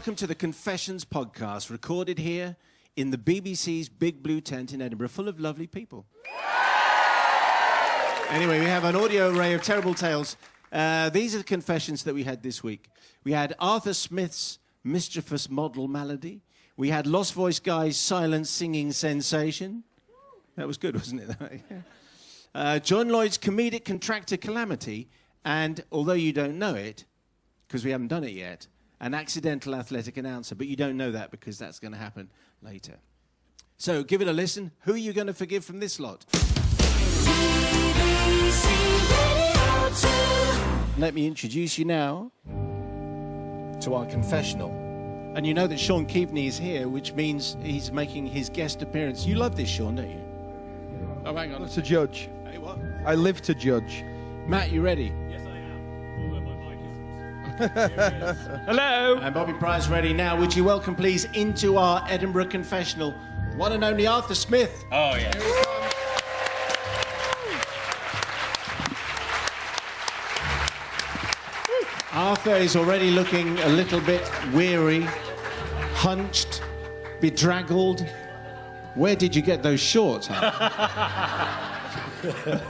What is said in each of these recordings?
welcome to the Confessions podcast, recorded here in the BBC's Big Blue Tent in Edinburgh, full of lovely people. Anyway, we have an audio array of terrible tales. These are the confessions that we had this week. We had Arthur Smith's Mischievous Model Malady. We had Lost Voice Guy's silent singing sensation. That was good, wasn't it? John Lloyd's comedic contractor calamity. And, although you don't know it, because we haven't done it yet, an accidental athletic announcer. But you don't know that because that's going to happen later. So, give it a listen. Who are you going to forgive from this lot? Let me introduce you now to our confessional. And you know that Sean Keaveney is here, which means he's making his guest appearance. You love this, Sean, don't you? Oh, hang on. To judge. Hey, what? I live to judge. Matt, you ready? Yes, I am. Although my mic isn't. Here he is. Hello. And Bobby Price ready now. Would you welcome, please, into our Edinburgh confessional, one and only Arthur Smith. Oh, yeah. Arthur is already looking a little bit weary, hunched, bedraggled. Where did you get those shorts, Arthur?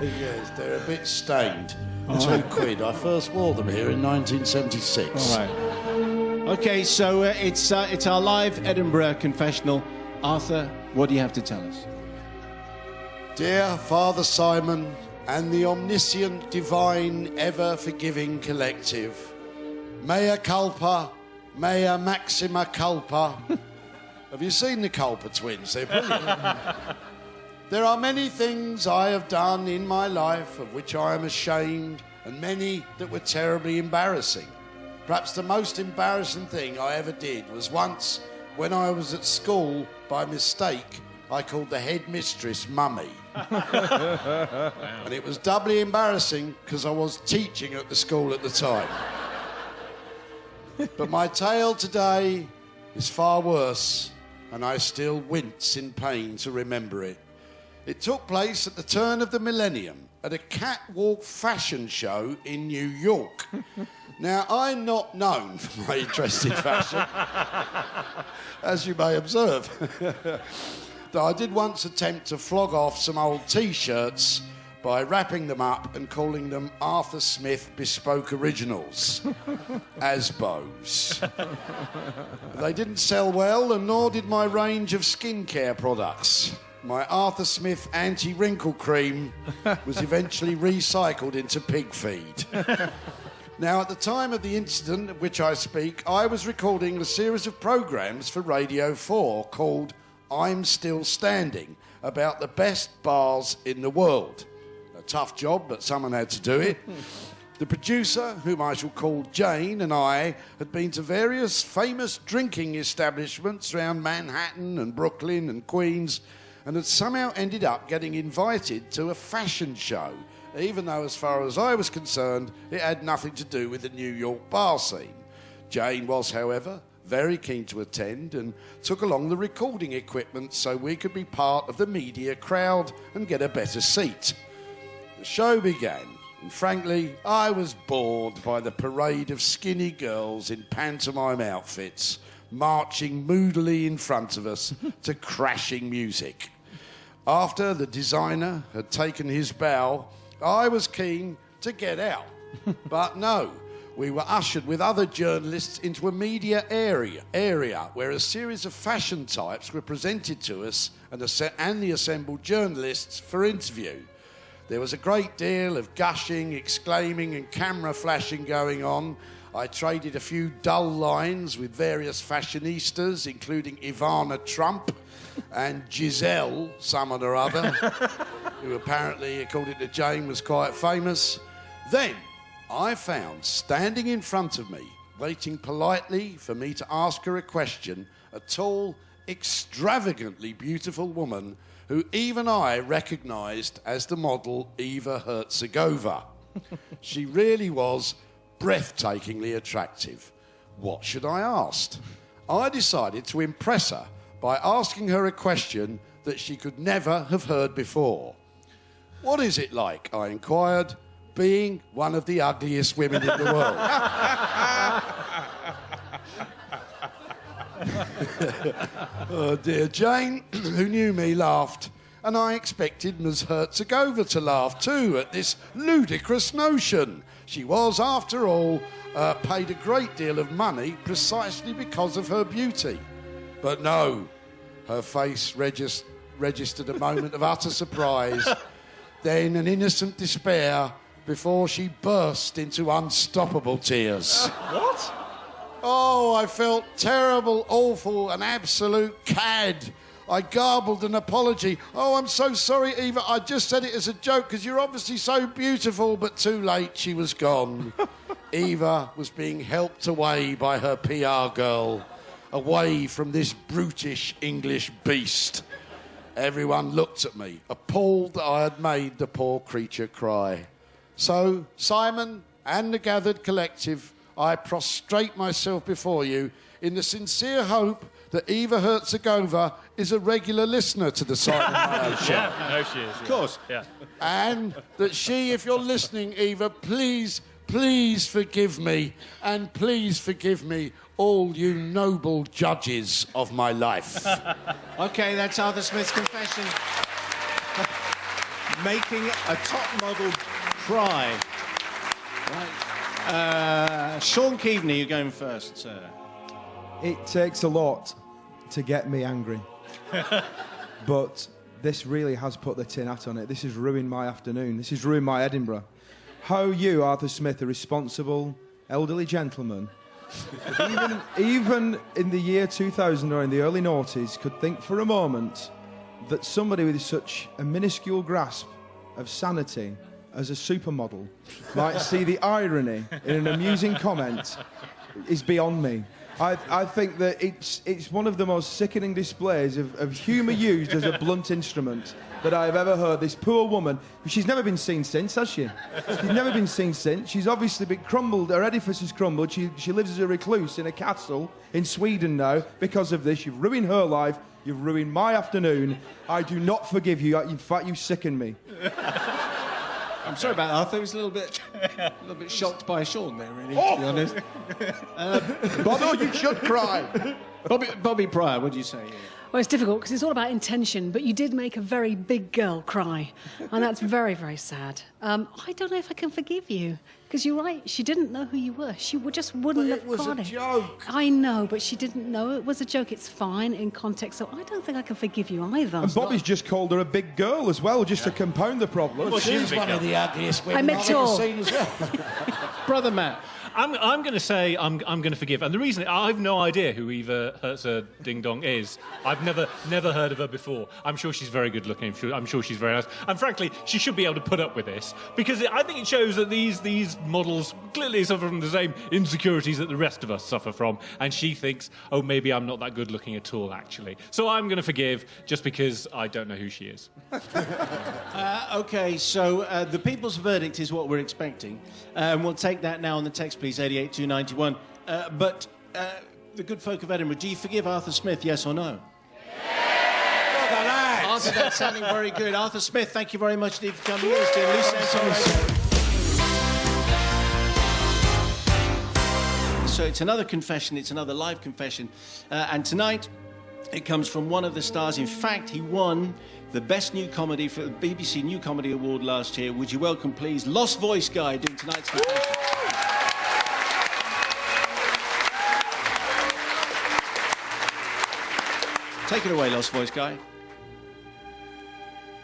Yes, they're a bit stained. £2. I first wore them here in 1976. All right. Okay, so it's our live Edinburgh confessional. Arthur, what do you have to tell us? Dear Father Simon and the omniscient, divine, ever-forgiving collective, mea culpa, mea maxima culpa. Have you seen the Culpa twins? They're brilliant. There are many things I have done in my life of which I am ashamed, and many that were terribly embarrassing. Perhaps the most embarrassing thing I ever did was once, when I was at school, by mistake, I called the headmistress Mummy. And it was doubly embarrassing because I was teaching at the school at the time. But my tale today is far worse, and I still wince in pain to remember it. It took place at the turn of the millennium at a catwalk fashion show in New York. Now, I'm not known for my interest in fashion, as you may observe. Though I did once attempt to flog off some old T-shirts by wrapping them up and calling them Arthur Smith Bespoke Originals, Asbos. They didn't sell well, and nor did my range of skincare products. My Arthur Smith anti-wrinkle cream was eventually recycled into pig feed. Now, at the time of the incident of which I speak, I was recording a series of programmes for Radio 4 called I'm Still Standing, about the best bars in the world. A tough job, but someone had to do it. The producer, whom I shall call Jane, and I had been to various famous drinking establishments around Manhattan and Brooklyn and Queens, and had somehow ended up getting invited to a fashion show, even though, as far as I was concerned, it had nothing to do with the New York bar scene. Jane was, however, very keen to attend and took along the recording equipment so we could be part of the media crowd and get a better seat. The show began, and frankly, I was bored by the parade of skinny girls in pantomime outfits marching moodily in front of us to crashing music. After the designer had taken his bow, I was keen to get out. But no, we were ushered with other journalists into a media area where a series of fashion types were presented to us and the assembled journalists for interview. There was a great deal of gushing, exclaiming and camera flashing going on. I traded a few dull lines with various fashionistas, including Ivana Trump and Giselle, someone or other, who apparently, according to Jane, was quite famous. Then I found, standing in front of me, waiting politely for me to ask her a question, a tall, extravagantly beautiful woman who even I recognised as the model Eva Herzegovina. She really was breathtakingly attractive. What should I ask? I decided to impress her by asking her a question that she could never have heard before. What is it like, I inquired, being one of the ugliest women in the world? Oh dear. Jane, who knew me, laughed, and I expected Ms. Herzegovina to laugh too at this ludicrous notion. She was, after all, paid a great deal of money precisely because of her beauty. But no, her face registered a moment of utter surprise, then an innocent despair before she burst into unstoppable tears. What? Oh, I felt terrible, awful, an absolute cad. I garbled an apology. Oh, I'm so sorry, Eva. I just said it as a joke because you're obviously so beautiful, but too late, she was gone. Eva was being helped away by her PR girl, away from this brutish English beast. Everyone looked at me, appalled that I had made the poor creature cry. So, Simon and the gathered collective, I prostrate myself before you in the sincere hope that Eva Herzegovina is a regular listener to the Simon Mayo show. Yeah, no, she is. Of course. Yeah. And that she, if you're listening, Eva, please forgive me, and please forgive me, all you noble judges of my life. Okay, that's Arthur Smith's confession. Making a top model cry. Right. Sean Keaveney, you're going first, sir. It takes a lot to get me angry. But this really has put the tin hat on it. This has ruined my afternoon. This has ruined my Edinburgh. How you, Arthur Smith, a responsible, elderly gentleman, even in the year 2000 or in the early noughties, could think for a moment that somebody with such a minuscule grasp of sanity as a supermodel might see the irony in an amusing comment is beyond me. I think that it's one of the most sickening displays of humour used as a blunt instrument that I've ever heard. This poor woman, she's never been seen since, has she? She's never been seen since. She's obviously been crumbled, her edifice has crumbled. She lives as a recluse in a castle in Sweden now because of this. You've ruined her life, you've ruined my afternoon. I do not forgive you. In fact, you sicken me. I'm sorry about Arthur. He was a little bit shocked by Sean there, really, to be honest. Bono, you should cry. Bobby Pryor, what do you say? Well, it's difficult because it's all about intention, but you did make a very big girl cry, and that's very, very sad. I don't know if I can forgive you, because you're right, she didn't know who you were. She just wouldn't have got it. It was a joke. I know, but she didn't know it was a joke. It's fine in context, so I don't think I can forgive you either. And Bobby's just called her a big girl as well, just to compound the problem. Well, She's one of the ugliest women I meant I've ever tall. seen as well. Brother Matt. I'm going to say I'm going to forgive, and the reason I've no idea who Eva Herzer Ding Dong is. I've never heard of her before. I'm sure she's very good looking. I'm sure she's very nice, and frankly, she should be able to put up with this because I think it shows that these models clearly suffer from the same insecurities that the rest of us suffer from, and she thinks, oh, maybe I'm not that good looking at all, actually. So I'm going to forgive just because I don't know who she is. Okay, so the people's verdict is what we're expecting. We'll take that now on the text, please, 88291. But the good folk of Edinburgh, do you forgive Arthur Smith, yes or no? Yes! Arthur, that's sounding very good. Arthur Smith, thank you very much indeed for coming here. It's Lucy Anton Radio. So it's another confession, it's another live confession. And tonight, it comes from one of the stars. In fact, he won the Best New Comedy for the BBC New Comedy Award last year. Would you welcome, please, Lost Voice Guy doing tonight's confession. Take it away, Lost Voice Guy.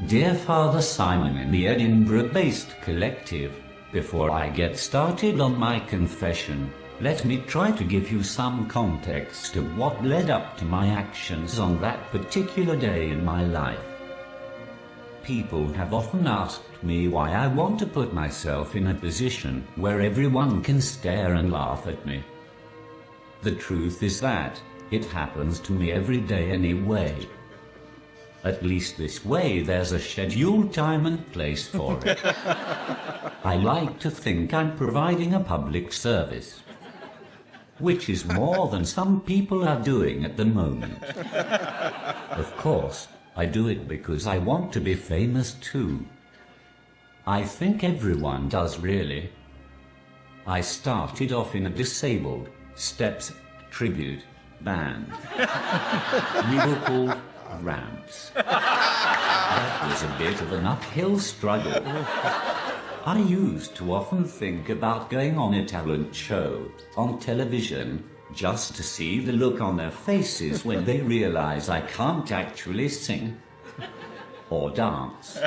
Dear Father Simon in the Edinburgh-based collective, before I get started on my confession, let me try to give you some context of what led up to my actions on that particular day in my life. People have often asked me why I want to put myself in a position where everyone can stare and laugh at me. The truth is that it happens to me every day anyway. At least this way there's a scheduled time and place for it. I like to think I'm providing a public service, which is more than some people are doing at the moment. Of course, I do it because I want to be famous too. I think everyone does, really. I started off in a disabled steps tribute band. We were called Ramps. That was a bit of an uphill struggle. I used to often think about going on a talent show on television just to see the look on their faces when they realize I can't actually sing or dance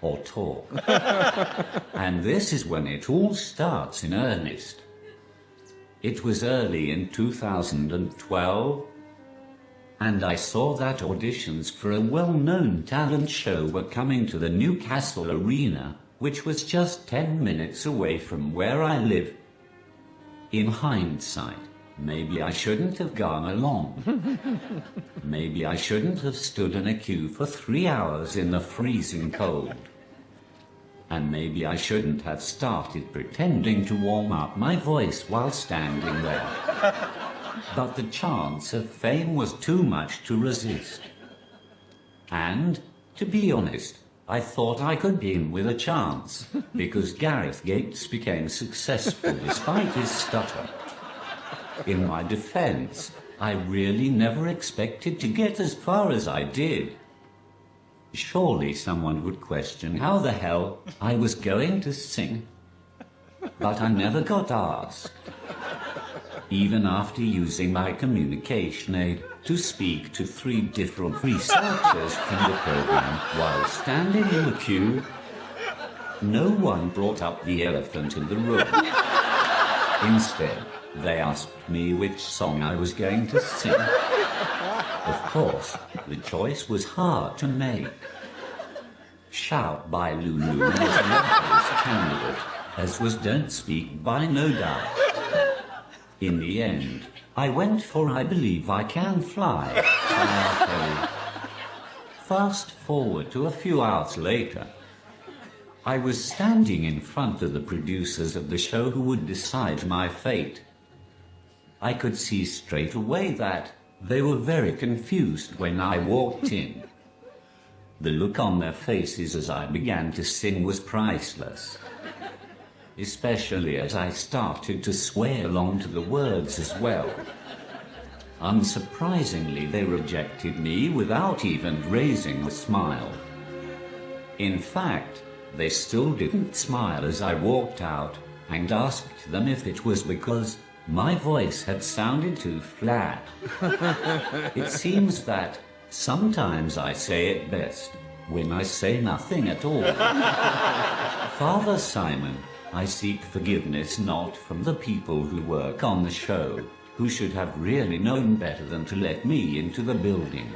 or talk. And this is when it all starts in earnest. It was early in 2012, and I saw that auditions for a well-known talent show were coming to the Newcastle Arena, which was just 10 minutes away from where I live. In hindsight, maybe I shouldn't have gone along. Maybe I shouldn't have stood in a queue for 3 hours in the freezing cold. And maybe I shouldn't have started pretending to warm up my voice while standing there. But the chance of fame was too much to resist. And, to be honest, I thought I could be in with a chance, because Gareth Gates became successful despite his stutter. In my defense, I really never expected to get as far as I did. Surely someone would question how the hell I was going to sing. But I never got asked. Even after using my communication aid to speak to 3 different researchers from the program while standing in the queue, no one brought up the elephant in the room. Instead, they asked me which song I was going to sing. Of course, the choice was hard to make. Shout by Lulu was the obvious candidate, as was Don't Speak by No Doubt. In the end, I went for I Believe I Can Fly by R. Kelly. Fast forward to a few hours later. I was standing in front of the producers of the show who would decide my fate. I could see straight away that they were very confused when I walked in. The look on their faces as I began to sing was priceless, especially as I started to sway along to the words as well. Unsurprisingly, they rejected me without even raising a smile. In fact, they still didn't smile as I walked out and asked them if it was because my voice had sounded too flat. It seems that sometimes I say it best when I say nothing at all. Father Simon, I seek forgiveness not from the people who work on the show, who should have really known better than to let me into the building.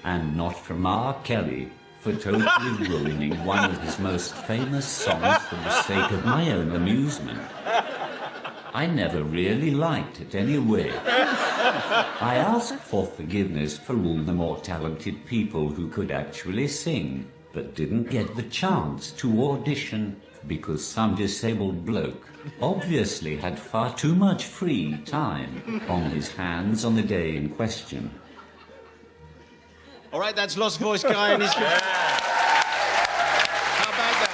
And not from R. Kelly for totally ruining one of his most famous songs for the sake of my own amusement. I never really liked it anyway. I asked for forgiveness for all the more talented people who could actually sing, but didn't get the chance to audition because some disabled bloke obviously had far too much free time on his hands on the day in question. All right, that's Lost Voice Guy and his... How about that?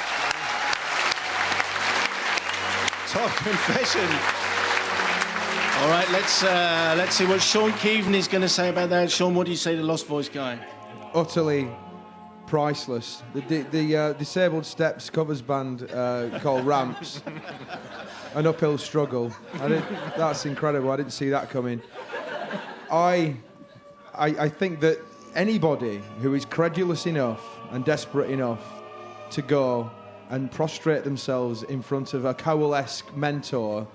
Top confession. All right, let's see what Sean Keevan is going to say about that. Sean, what do you say to Lost Voice Guy? Utterly priceless. The Disabled Steps covers band called Ramps. An uphill struggle. That's incredible. I didn't see that coming. I think that anybody who is credulous enough and desperate enough to go and prostrate themselves in front of a Cowell-esque mentor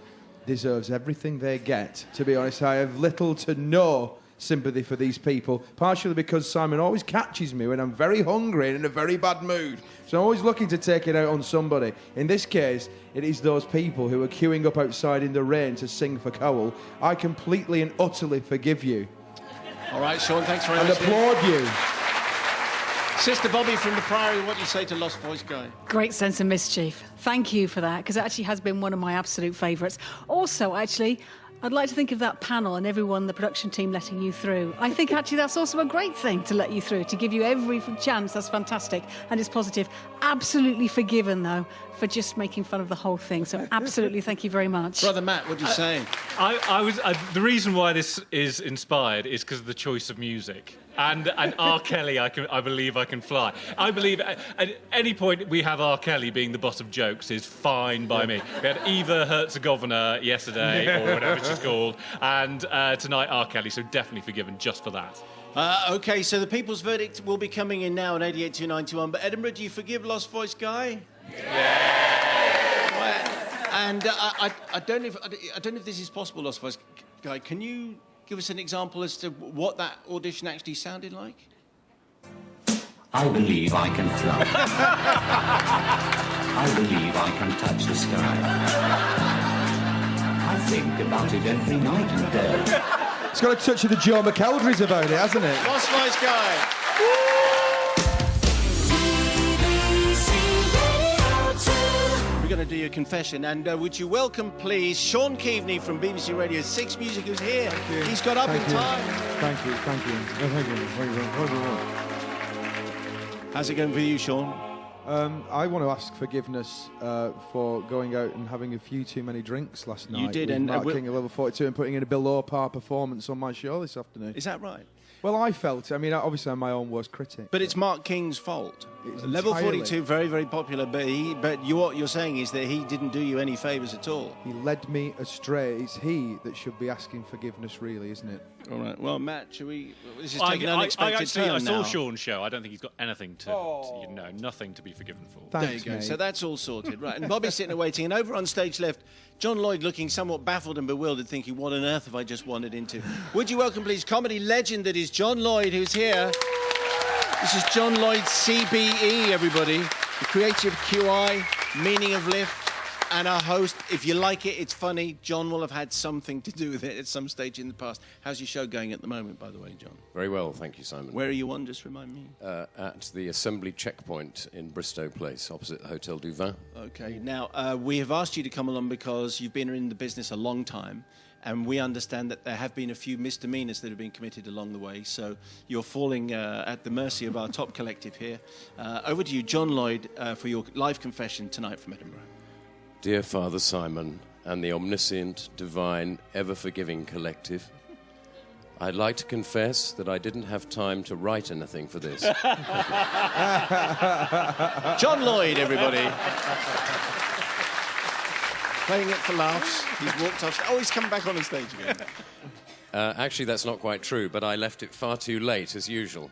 deserves everything they get. To be honest, I have little to no sympathy for these people, partially because Simon always catches me when I'm very hungry and in a very bad mood. So I'm always looking to take it out on somebody. In this case, it is those people who are queuing up outside in the rain to sing for Cowell. I completely and utterly forgive you. All right, Sean, thanks very And much. applaud you. Sister Bobby from the Priory, what do you say to Lost Voice Guy? Great sense of mischief. Thank you for that, because it actually has been one of my absolute favourites. Also, actually, I'd like to think of that panel and everyone, the production team, letting you through. I think actually that's also a great thing to let you through, to give you every chance. That's fantastic. And it's positive. Absolutely forgiven, though, for just making fun of the whole thing. So absolutely thank you very much. Brother Matt, what do you say? The reason why this is inspired is because of the choice of music. And R. Kelly, I believe I can fly. I believe at any point we have R. Kelly being the boss of jokes is fine by me. We had Eva Herzegovina yesterday, or whatever she's called, and tonight R. Kelly, so definitely forgiven just for that. OK, so the people's verdict will be coming in now on 88.291. But Edinburgh, do you forgive Lost Voice Guy? Yeah. Well, and I don't know if this is possible, Lost Voice Guy. Can you give us an example as to what that audition actually sounded like? I believe I can fly. I believe I can touch the sky. I think about it every night and day. It's got a touch of the Joe McElderry's about it, hasn't it? Lost Voice Guy. We're going to do your confession, and would you welcome, please, Sean Keaveney from BBC Radio 6 Music, who's here. He's got up in time. Thank you. How's it going for you, Sean? I want to ask forgiveness for going out and having a few too many drinks last night. You did, with and Mark King of Level 42 and putting in a below par performance on my show this afternoon. Is that right? Well, I felt. I mean, obviously, I'm my own worst critic. But it's Mark King's fault. It's Level entirely. 42, very, very popular, but what you're saying is that he didn't do you any favours at all. He led me astray. It's he that should be asking forgiveness, really, isn't it? All right. Well, Matt, shall we? This is taking an unexpected turn I saw now. Sean's show. I don't think he's got anything nothing to be forgiven for. Thanks, There you go. mate. So that's all sorted, right? And Bobby's sitting there waiting, and over on stage left, John Lloyd looking somewhat baffled and bewildered, thinking, "What on earth have I just wandered into?" Would you welcome, please, comedy legend that is John Lloyd, who's here. This is John Lloyd CBE, everybody, the creator of QI, meaning of lift, and our host. If you like it, it's funny. John will have had something to do with it at some stage in the past. How's your show going at the moment, by the way, John? Very well, thank you, Simon. Where are you on? Just remind me. At the Assembly Checkpoint in Bristow Place, opposite the Hotel du Vin. Okay. Now, we have asked you to come along because you've been in the business a long time, and we understand that there have been a few misdemeanors that have been committed along the way, so you're falling at the mercy of our top collective here. Over to you, John Lloyd, for your live confession tonight from Edinburgh. Dear Father Simon and the omniscient, divine, ever-forgiving collective, I'd like to confess that I didn't have time to write anything for this. John Lloyd, everybody. Playing it for laughs. He's walked off. Oh, he's come back on the stage again. Actually, that's not quite true, but I left it far too late, as usual.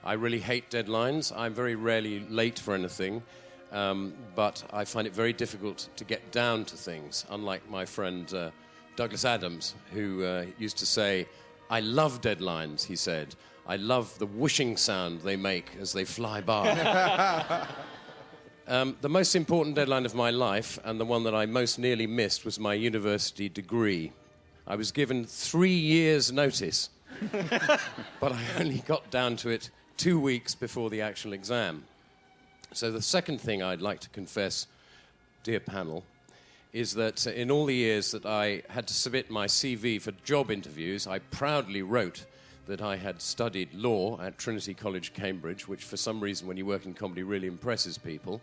I really hate deadlines. I'm very rarely late for anything, but I find it very difficult to get down to things, unlike my friend Douglas Adams, who used to say, "I love deadlines," he said. "I love the whooshing sound they make as they fly by." The most important deadline of my life, and the one that I most nearly missed, was my university degree. I was given 3 years' notice, but I only got down to it 2 weeks before the actual exam. So the second thing I'd like to confess, dear panel, is that in all the years that I had to submit my CV for job interviews, I proudly wrote that I had studied law at Trinity College, Cambridge, which for some reason when you work in comedy really impresses people.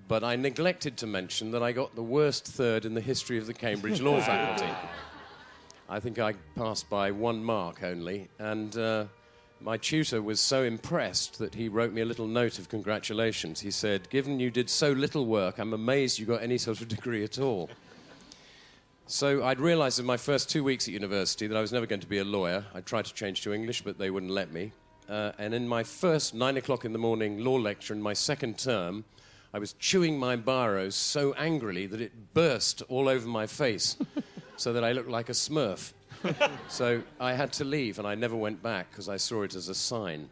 But I neglected to mention that I got the worst third in the history of the Cambridge Law Faculty. I think I passed by 1 mark only, and my tutor was so impressed that he wrote me a little note of congratulations. He said, "Given you did so little work, I'm amazed you got any sort of degree at all." So I'd realised in my first 2 weeks at university that I was never going to be a lawyer. I tried to change to English, but they wouldn't let me. And in my first 9 o'clock in the morning law lecture in my second term, I was chewing my biro so angrily that it burst all over my face so that I looked like a Smurf. So I had to leave, and I never went back because I saw it as a sign.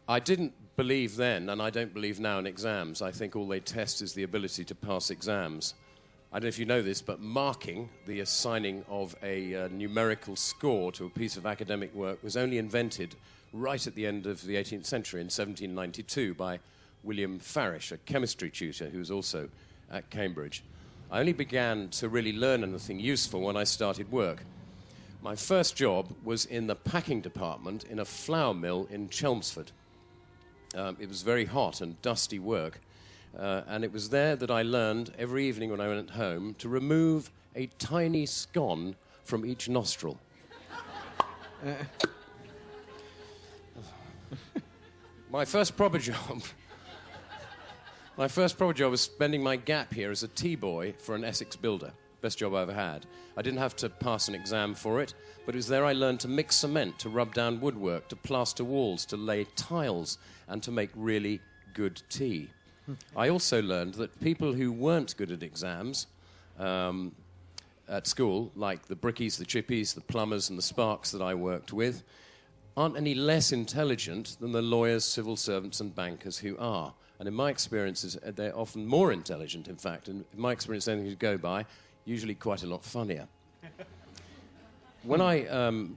I didn't believe then, and I don't believe now in exams. I think all they test is the ability to pass exams. I don't know if you know this, but marking, the assigning of a numerical score to a piece of academic work, was only invented right at the end of the 18th century in 1792 by William Farish, a chemistry tutor who was also at Cambridge. I only began to really learn anything useful when I started work. My first job was in the packing department in a flour mill in Chelmsford. It was very hot and dusty work, and it was there that I learned every evening when I went home to remove a tiny scone from each nostril. My first proper job was spending my gap year as a tea boy for an Essex builder. Best job I ever had. I didn't have to pass an exam for it, but it was there I learned to mix cement, to rub down woodwork, to plaster walls, to lay tiles, and to make really good tea. I also learned that people who weren't good at exams at school, like the brickies, the chippies, the plumbers, and the sparks that I worked with, aren't any less intelligent than the lawyers, civil servants, and bankers who are. And in my experiences, they're often more intelligent, in fact. And in my experience, anything to go by, usually quite a lot funnier. When I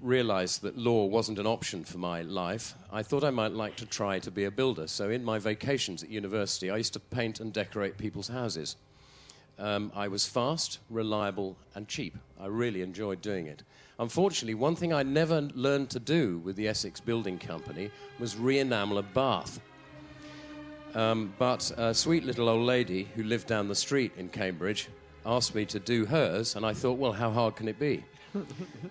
realised that law wasn't an option for my life, I thought I might like to try to be a builder. So in my vacations at university, I used to paint and decorate people's houses. I was fast, reliable, and cheap. I really enjoyed doing it. Unfortunately, one thing I never learned to do with the Essex Building Company was re-enamel a bath. But a sweet little old lady who lived down the street in Cambridge asked me to do hers, and I thought, well, how hard can it be?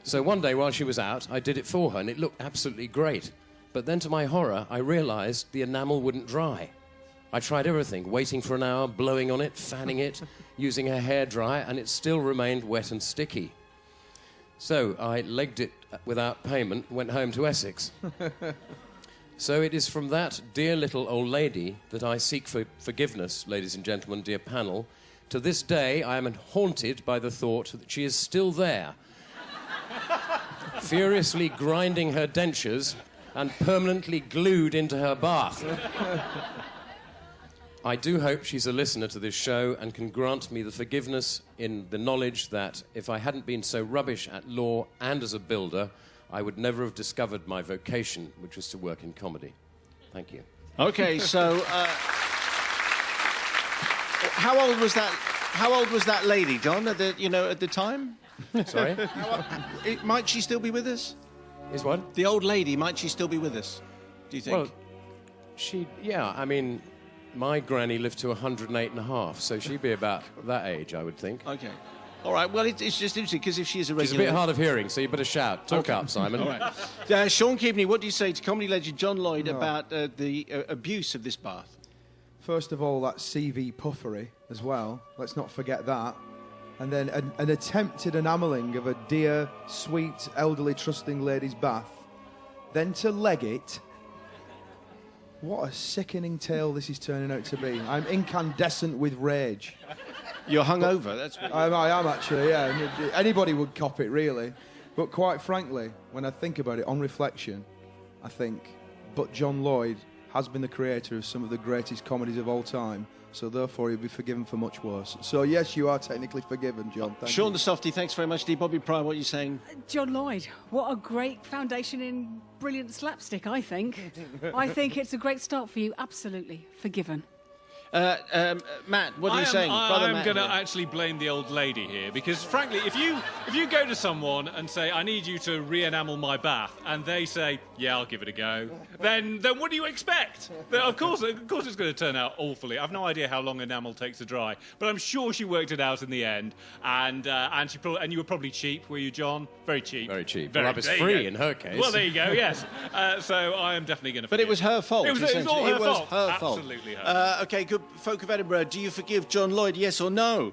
So one day while she was out, I did it for her, and it looked absolutely great. But then to my horror, I realised the enamel wouldn't dry. I tried everything, waiting for an hour, blowing on it, fanning it, using a hairdryer, and it still remained wet and sticky. So I legged it without payment, went home to Essex. So it is from that dear little old lady that I seek forgiveness, ladies and gentlemen, dear panel. To this day, I am haunted by the thought that she is still there, furiously grinding her dentures and permanently glued into her bath. I do hope she's a listener to this show and can grant me the forgiveness in the knowledge that if I hadn't been so rubbish at law and as a builder, I would never have discovered my vocation, which was to work in comedy. Thank you. Okay, so how old was that lady, John? At the time? Sorry? Might she still be with us? Is what? The old lady, might she still be with us? Do you think? Well, I mean, my granny lived to 108 and a half, so she'd be about that age, I would think. Okay. All right, well, it's just interesting, because if she is a regular... She's a bit hard of hearing, so you better shout. Talk up, Simon. All right. Sean Keaveney, what do you say to comedy legend John Lloyd about the abuse of this bath? First of all, that CV puffery as well. Let's not forget that. And then an attempted enamelling of a dear, sweet, elderly, trusting lady's bath. Then to leg it. What a sickening tale this is turning out to be. I'm incandescent with rage. You're hungover, that's what... I am actually, yeah. Anybody would cop it, really. But quite frankly, when I think about it on reflection, I think, but John Lloyd has been the creator of some of the greatest comedies of all time, so therefore he'll be forgiven for much worse. So yes, you are technically forgiven, John. Thank Sean you. the Softie, thanks very much. Bobby Pryor, what are you saying? John Lloyd, what a great foundation in brilliant slapstick, I think. I think it's a great start for you. Absolutely forgiven. Matt, what are you saying? I'm going to actually blame the old lady here, because frankly, if you go to someone and say, I need you to re-enamel my bath, and they say, yeah, I'll give it a go, then what do you expect? Of course it's going to turn out awfully. I've no idea how long enamel takes to dry, but I'm sure she worked it out in the end, and you were probably cheap, were you, John? Very cheap. Very cheep. Well, I was free in her case. Well, there you go, yes. So I am definitely going to But it was her fault, It was all her fault. fault. Absolutely her fault. Okay, good folk of Edinburgh, do you forgive John Lloyd, yes or no?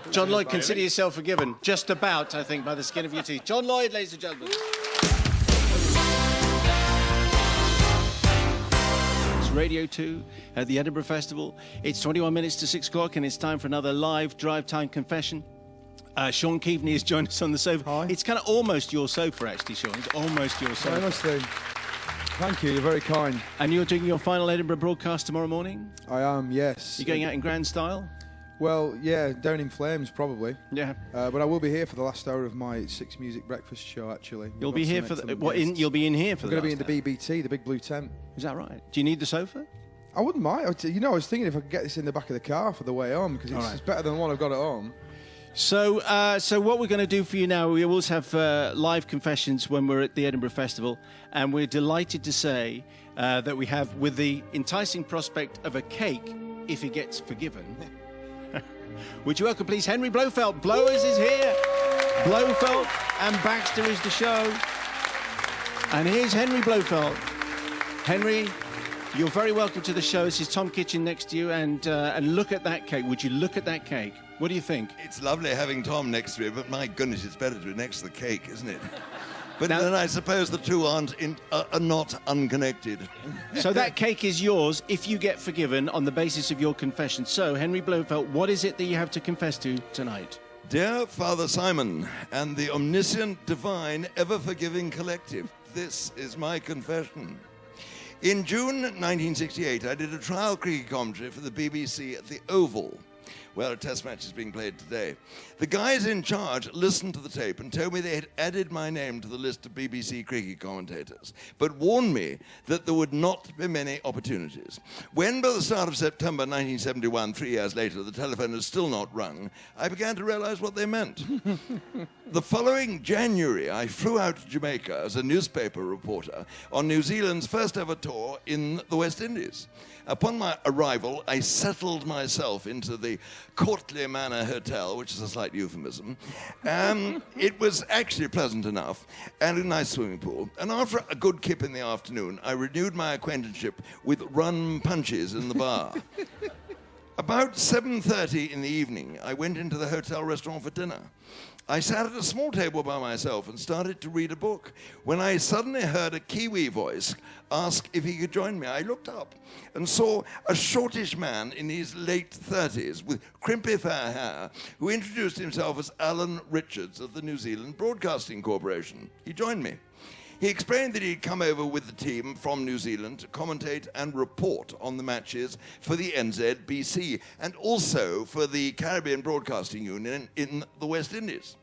John Lloyd, consider yourself forgiven. Just about, I think, by the skin of your teeth. John Lloyd, ladies and gentlemen. It's Radio 2 at the Edinburgh Festival. It's 21 minutes to 6 o'clock, and it's time for another live drive time confession. Sean Keaveney has joined us on the sofa. Hi. It's kind of almost your sofa, actually, Sean. It's almost your sofa. Honestly, thank you. You're very kind. And you're doing your final Edinburgh broadcast tomorrow morning? I am, yes. You're going out in grand style? Well, yeah, down in flames, probably. Yeah. But I will be here for the last hour of my Six Music Breakfast show, actually. You'll be here for the... You'll be in here for I'm the going to be in last the hour. BBT, the big blue tent. Is that right? Do you need the sofa? I wouldn't mind. You know, I was thinking if I could get this in the back of the car for the way home, because it's better than the one I've got at home. So, so what we're going to do for you now, we always have live confessions when we're at the Edinburgh Festival, and we're delighted to say that we have, with the enticing prospect of a cake, if he gets forgiven. Would you welcome, please, Henry Blofeld. Blowers is here. Blofeld and Baxter is the show. And here's Henry Blofeld. Henry, you're very welcome to the show. This is Tom Kitchen next to you, and look at that cake. Would you look at that cake? What do you think? It's lovely having Tom next to me, but my goodness, it's better to be next to the cake, isn't it? But Now, then I suppose the two are not unconnected. So that cake is yours if you get forgiven on the basis of your confession. So, Henry Blofeld, what is it that you have to confess to tonight? Dear Father Simon and the omniscient, divine, ever-forgiving collective, this is my confession. In June 1968, I did a trial cricket commentary for the BBC at the Oval, where a test match is being played today. The guys in charge listened to the tape and told me they had added my name to the list of BBC cricket commentators, but warned me that there would not be many opportunities. When, by the start of September 1971, 3 years later, the telephone had still not rung, I began to realize what they meant. The following January, I flew out to Jamaica as a newspaper reporter on New Zealand's first ever tour in the West Indies. Upon my arrival, I settled myself into the Courtly Manor Hotel, which is a slight euphemism. It was actually pleasant enough, and a nice swimming pool. And after a good kip in the afternoon, I renewed my acquaintanceship with rum punches in the bar. About 7:30 in the evening, I went into the hotel restaurant for dinner. I sat at a small table by myself and started to read a book when I suddenly heard a Kiwi voice ask if he could join me. I looked up and saw a shortish man in his late 30s with crimpy fair hair who introduced himself as Alan Richards of the New Zealand Broadcasting Corporation. He joined me. He explained that he'd come over with the team from New Zealand to commentate and report on the matches for the NZBC and also for the Caribbean Broadcasting Union in the West Indies.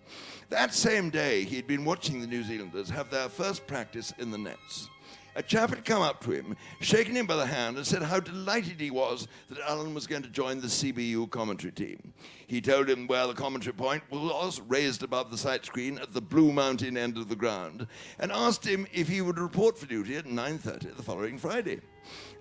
That same day, he'd been watching the New Zealanders have their first practice in the nets. A chap had come up to him, shaken him by the hand, and said how delighted he was that Alan was going to join the CBU commentary team. He told him where the commentary point was, raised above the sight screen at the Blue Mountain end of the ground, and asked him if he would report for duty at 9:30 the following Friday.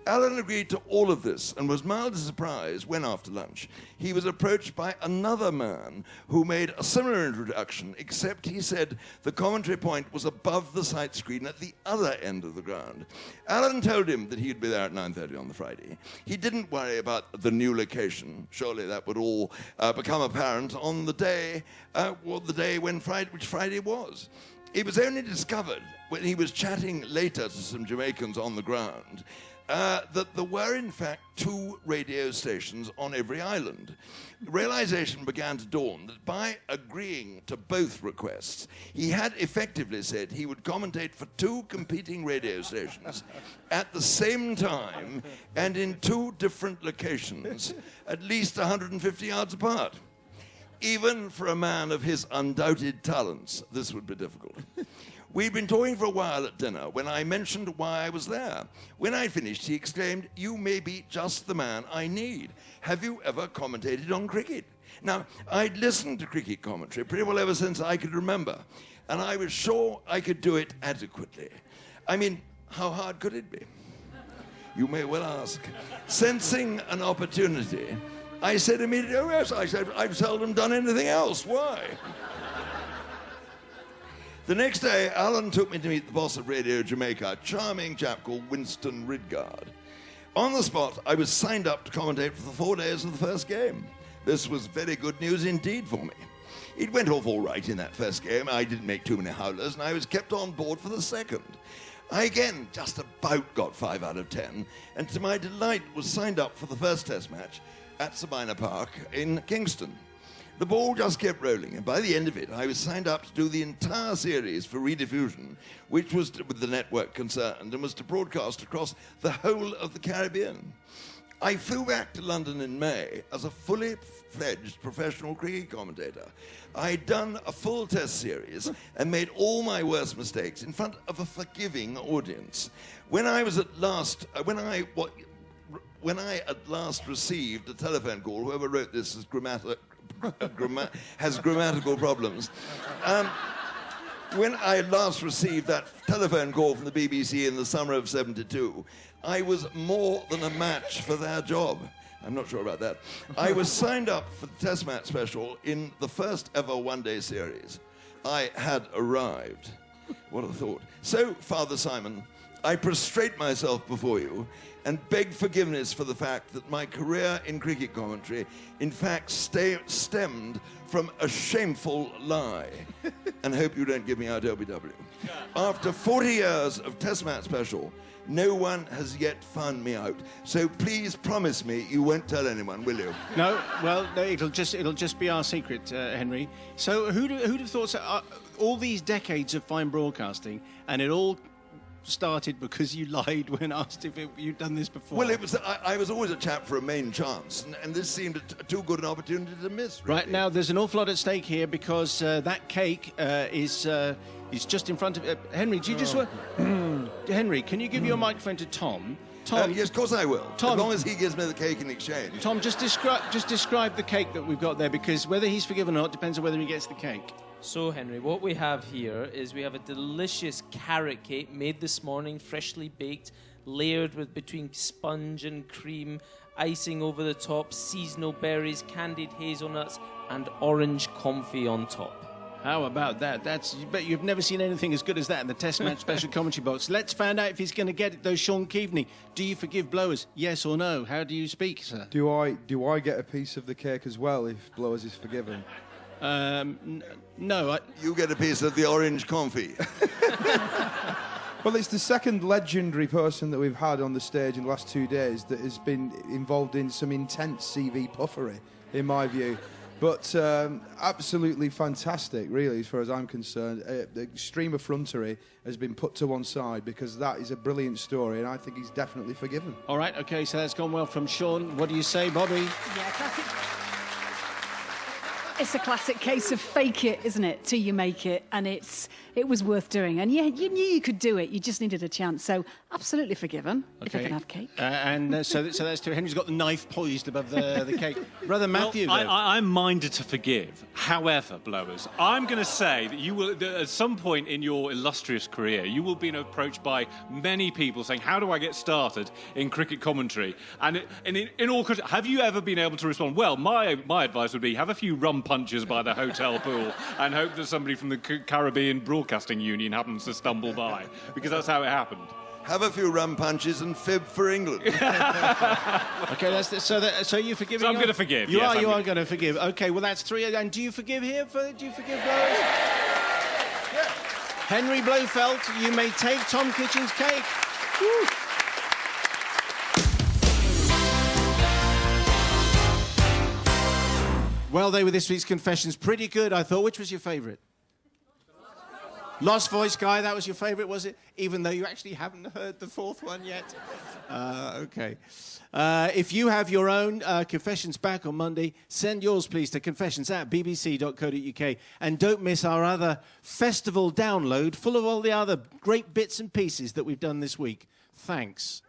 Alan agreed to all of this and was mildly surprised when, after lunch, he was approached by another man who made a similar introduction, except he said the commentary point was above the sight screen at the other end of the ground. Alan told him that he'd be there at 9:30 on the Friday. He didn't worry about the new location. Surely that would all become apparent on the day, which Friday was. It was only discovered when he was chatting later to some Jamaicans on the ground that there were, in fact, 2 radio stations on every island. The realization began to dawn that by agreeing to both requests, he had effectively said he would commentate for 2 competing radio stations at the same time and in 2 different locations, at least 150 yards apart. Even for a man of his undoubted talents, this would be difficult. We'd been talking for a while at dinner when I mentioned why I was there. When I finished, he exclaimed, "You may be just the man I need. Have you ever commentated on cricket?" Now, I'd listened to cricket commentary pretty well ever since I could remember, and I was sure I could do it adequately. I mean, how hard could it be? You may well ask. Sensing an opportunity, I said immediately, "Oh yes," I said, "I've seldom done anything else. Why?" The next day, Alan took me to meet the boss of Radio Jamaica, a charming chap called Winston Ridgard. On the spot, I was signed up to commentate for the 4 days of the first game. This was very good news indeed for me. It went off all right in that first game. I didn't make too many howlers, and I was kept on board for the second. I again just about got 5 out of 10, and to my delight was signed up for the first test match at Sabina Park in Kingston. The ball just kept rolling, and by the end of it, I was signed up to do the entire series for rediffusion, which was with the network concerned and was to broadcast across the whole of the Caribbean. I flew back to London in May as a fully fledged professional cricket commentator. I'd done a full test series and made all my worst mistakes in front of a forgiving audience. When I was at last, when I at last received a telephone call, whoever wrote this has grammatical problems. When I last received that telephone call from the BBC in the summer of '72, I was more than a match for their job. I'm not sure about that. I was signed up for the Test Match special in the first ever one-day series. I had arrived. What a thought. So, Father Simon, I prostrate myself before you and beg forgiveness for the fact that my career in cricket commentary, in fact, stemmed from a shameful lie, and hope you don't give me out OBW. After 40 years of Test Match special, no one has yet found me out. So please promise me you won't tell anyone, will you? No, well, no, it'll just be our secret, Henry. So who'd have thought so? All these decades of fine broadcasting, and it all started because you lied when asked if you'd done this before. Well, I was always a chap for a main chance, and this seemed too good an opportunity to miss. Really. Right now, there's an awful lot at stake here because that cake is just in front of Henry. Do you just want Henry? Can you give your microphone to Tom? Tom, yes, of course I will. Tom, as long as he gives me the cake in exchange. Tom, just describe the cake that we've got there, because whether he's forgiven or not depends on whether he gets the cake. So, Henry, what we have here is we have a delicious carrot cake made this morning, freshly baked, layered with between sponge and cream, icing over the top, seasonal berries, candied hazelnuts, and orange confit on top. How about that? But you've never seen anything as good as that in the Test Match special commentary box. Let's find out if he's going to get it, though. Sean Keaveney, do you forgive Blowers? Yes or no? How do you speak, sir? Do I get a piece of the cake as well if Blowers is forgiven? No. You get a piece of the orange confit. Well, it's the second legendary person that we've had on the stage in the last 2 days that has been involved in some intense CV puffery, in my view. But absolutely fantastic, really, as far as I'm concerned. The extreme effrontery has been put to one side because that is a brilliant story, and I think he's definitely forgiven. All right, OK, so that's gone well from Sean. What do you say, Bobby? Yeah, classic. It's a classic case of fake it, isn't it, till you make it, and it was worth doing. And yeah, you knew you could do it, you just needed a chance. So absolutely forgiven, if I can have cake. So that's two. Henry's got the knife poised above the cake. Brother Matthew, well, I'm minded to forgive. However, Blowers, I'm going to say that you will, at some point in your illustrious career, you will be approached by many people saying, how do I get started in cricket commentary? And in all, have you ever been able to respond? Well, my advice would be have a few rum punches by the hotel pool and hope that somebody from the Caribbean Broadcasting Union happens to stumble by, because that's how it happened. Have a few rum punches and fib for England. Okay, so you forgive? So I'm going to forgive. You yes, are going to forgive. Okay, well that's three. And do you forgive here? Do you forgive Blowers? Yeah. Henry Blofeld, you may take Tom Kitchen's cake. Woo. Well, they were this week's confessions. Pretty good, I thought. Which was your favourite? Lost Voice Guy, that was your favourite, was it? Even though you actually haven't heard the fourth one yet. Okay. If you have your own confessions back on Monday, send yours, please, to confessions@bbc.co.uk. And don't miss our other festival download full of all the other great bits and pieces that we've done this week. Thanks.